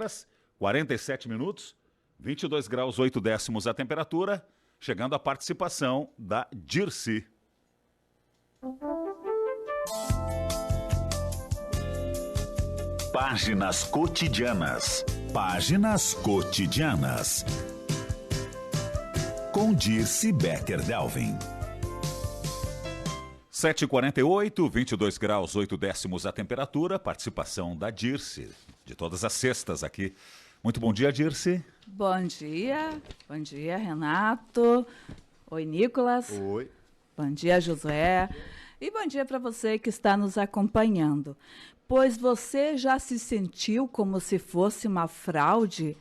horas, 47 minutos, 22 graus 8 décimos a temperatura, chegando a participação da Dirce. Páginas cotidianas. Páginas cotidianas. Com Dirce Becker-Delvin. 7h48, 22 graus 8 décimos a temperatura, participação da Dirce, de todas as sextas aqui. Muito bom dia, Dirce. Bom dia, Renato. Oi, Nicolas. Oi. Bom dia, Josué. E bom dia para você que está nos acompanhando. Pois você já se sentiu como se fosse uma fraude?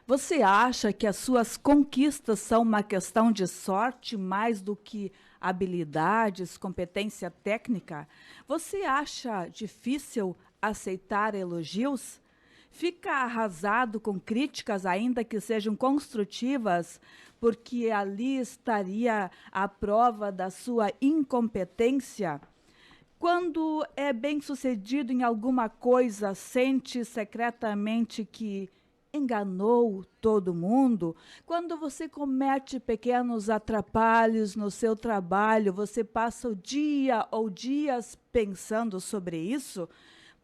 Você acha que as suas conquistas são uma questão de sorte mais do que habilidades, competência técnica? Você acha difícil aceitar elogios? Fica arrasado com críticas, ainda que sejam construtivas, porque ali estaria a prova da sua incompetência? Quando é bem-sucedido em alguma coisa, sente secretamente que enganou todo mundo? Quando você comete pequenos atrapalhos no seu trabalho, você passa o dia ou dias pensando sobre isso?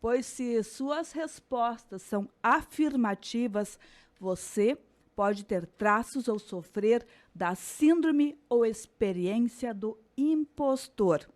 Pois se suas respostas são afirmativas, você pode ter traços ou sofrer da síndrome ou experiência do impostor.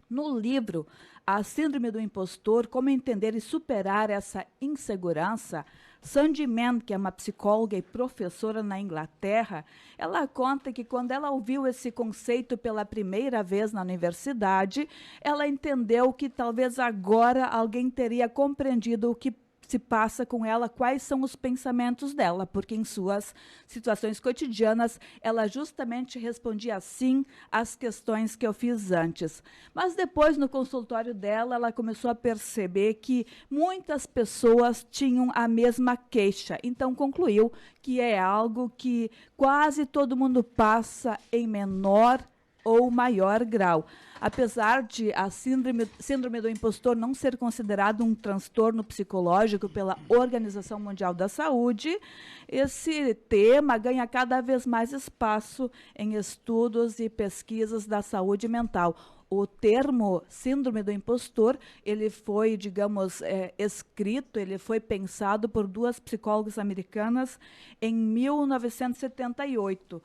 No livro A Síndrome do Impostor, Como Entender e Superar essa Insegurança, Sandy Mann, que é uma psicóloga e professora na Inglaterra, ela conta que quando ela ouviu esse conceito pela primeira vez na universidade, ela entendeu que talvez agora alguém teria compreendido o que se passa com ela, quais são os pensamentos dela, porque em suas situações cotidianas ela justamente respondia assim às questões que eu fiz antes. Mas depois, no consultório dela, ela começou a perceber que muitas pessoas tinham a mesma queixa, então concluiu que é algo que quase todo mundo passa em menor ou maior grau. Apesar de a síndrome do impostor não ser considerado um transtorno psicológico pela Organização Mundial da Saúde, esse tema ganha cada vez mais espaço em estudos e pesquisas da saúde mental. O termo síndrome do impostor, ele foi, digamos, escrito, ele foi pensado por duas psicólogas americanas em 1978.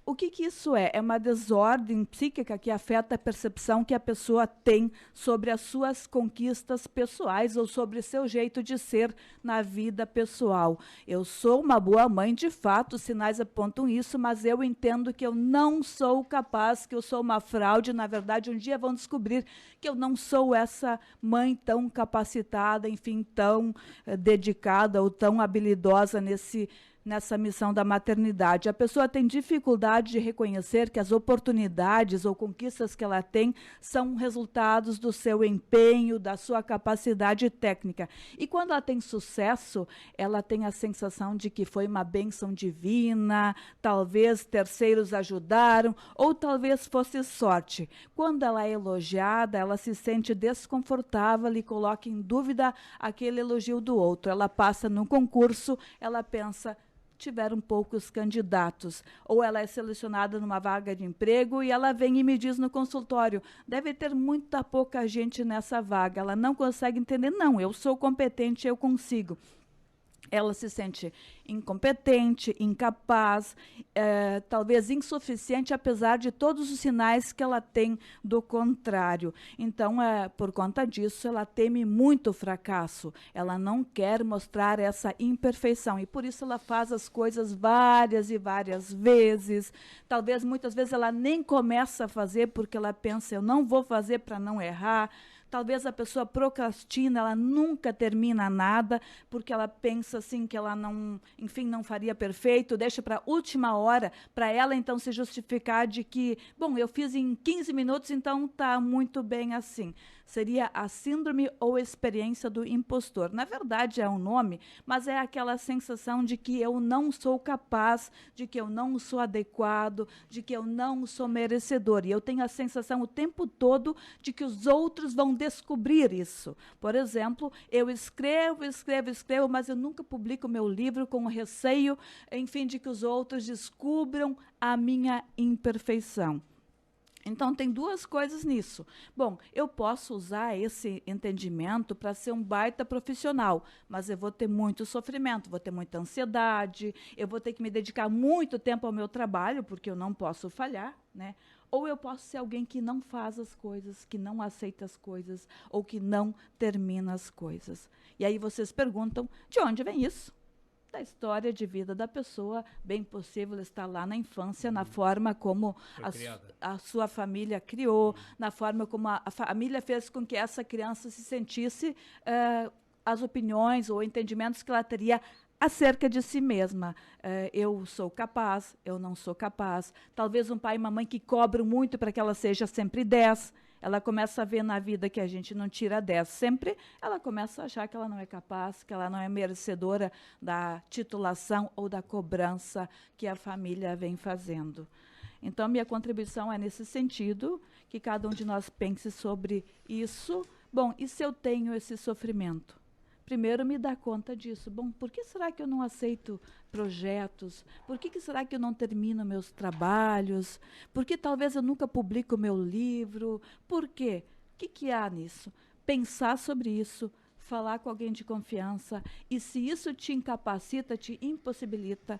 O que isso é? É uma desordem psíquica que afeta a percepção que a pessoa tem sobre as suas conquistas pessoais ou sobre seu jeito de ser na vida pessoal. Eu sou uma boa mãe, de fato, os sinais apontam isso, mas eu entendo que eu não sou capaz, que eu sou uma fraude. Na verdade, um dia vão descobrir que eu não sou essa mãe tão capacitada, enfim, tão dedicada ou tão habilidosa nessa missão da maternidade. A pessoa tem dificuldade de reconhecer que as oportunidades ou conquistas que ela tem são resultados do seu empenho, da sua capacidade técnica. E quando ela tem sucesso, ela tem a sensação de que foi uma bênção divina, talvez terceiros ajudaram, ou talvez fosse sorte. Quando ela é elogiada, ela se sente desconfortável e coloca em dúvida aquele elogio do outro. Ela passa num concurso, ela pensa: tiveram poucos candidatos, ou ela é selecionada numa vaga de emprego e ela vem e me diz no consultório: deve ter muita pouca gente nessa vaga. Ela não consegue entender. Não, eu sou competente, eu consigo. Ela se sente incompetente, incapaz, talvez insuficiente, apesar de todos os sinais que ela tem do contrário. Então, por conta disso, ela teme muito o fracasso. Ela não quer mostrar essa imperfeição e, por isso, ela faz as coisas várias e várias vezes. Talvez, muitas vezes, ela nem começa a fazer porque ela pensa: eu não vou fazer para não errar. Talvez a pessoa procrastina, ela nunca termina nada, porque ela pensa assim que ela não, enfim, não faria perfeito, deixa para a última hora, para ela então se justificar de que, bom, eu fiz em 15 minutos, então está muito bem assim. seria a síndrome ou experiência do impostor. Na verdade é um nome, mas é aquela sensação de que eu não sou capaz, de que eu não sou adequado, de que eu não sou merecedor. E eu tenho a sensação o tempo todo de que os outros vão descobrir isso. Por exemplo, eu escrevo, mas eu nunca publico meu livro com o receio, enfim, de que os outros descubram a minha imperfeição. Então, tem duas coisas nisso. Bom, eu posso usar esse entendimento para ser um baita profissional, mas eu vou ter muito sofrimento, vou ter muita ansiedade, eu vou ter que me dedicar muito tempo ao meu trabalho, porque eu não posso falhar, né? Ou eu posso ser alguém que não faz as coisas, que não aceita as coisas, ou que não termina as coisas. E aí vocês perguntam, de onde vem isso? Da história de vida da pessoa, bem possível está lá na infância, na forma como a sua família criou, na forma como a família fez com que essa criança se sentisse as opiniões ou entendimentos que ela teria acerca de si mesma. Eu sou capaz, eu não sou capaz. Talvez um pai e uma mãe que cobram muito para que ela seja sempre 10. Ela começa a ver na vida que a gente não tira 10 sempre, ela começa a achar que ela não é capaz, que ela não é merecedora da titulação ou da cobrança que a família vem fazendo. Então, minha contribuição é nesse sentido, que cada um de nós pense sobre isso. Bom, e se eu tenho esse sofrimento? Primeiro, me dar conta disso. Bom, por que será que eu não aceito projetos? Por que será que eu não termino meus trabalhos? Por que talvez eu nunca publico meu livro? Por quê? O que há nisso? Pensar sobre isso, falar com alguém de confiança, e se isso te incapacita, te impossibilita,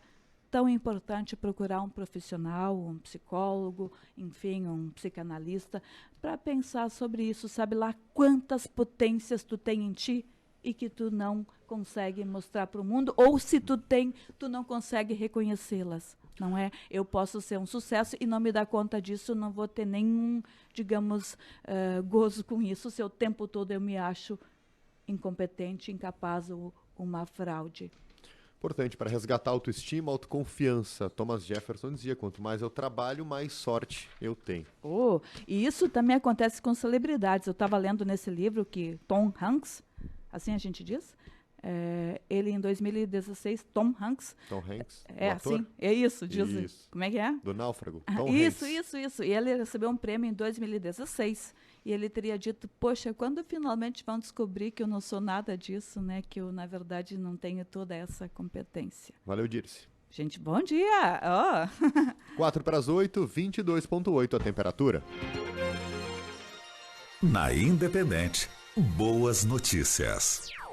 tão importante procurar um profissional, um psicólogo, enfim, um psicanalista, para pensar sobre isso. Sabe lá quantas potências tu tem em ti e que tu não consegue mostrar para o mundo, ou se tu tem, tu não consegue reconhecê-las, não é? Eu posso ser um sucesso e não me dar conta disso, não vou ter nenhum, digamos, gozo com isso, se o tempo todo eu me acho incompetente, incapaz ou uma fraude. Importante para resgatar autoestima, autoconfiança. Thomas Jefferson dizia, quanto mais eu trabalho, mais sorte eu tenho. E isso também acontece com celebridades. Eu estava lendo nesse livro que Tom Hanks, assim a gente diz, ele em 2016, Tom Hanks. Assim, é isso, diz. Isso. Como é que é? Do Náufrago. Tom Hanks. Isso. E ele recebeu um prêmio em 2016. E ele teria dito, poxa, quando finalmente vão descobrir que eu não sou nada disso, né? Que eu, na verdade, não tenho toda essa competência. Valeu, Dirce. Gente, bom dia! 4 para as 8, 22,8 a temperatura. Na Independente, boas notícias.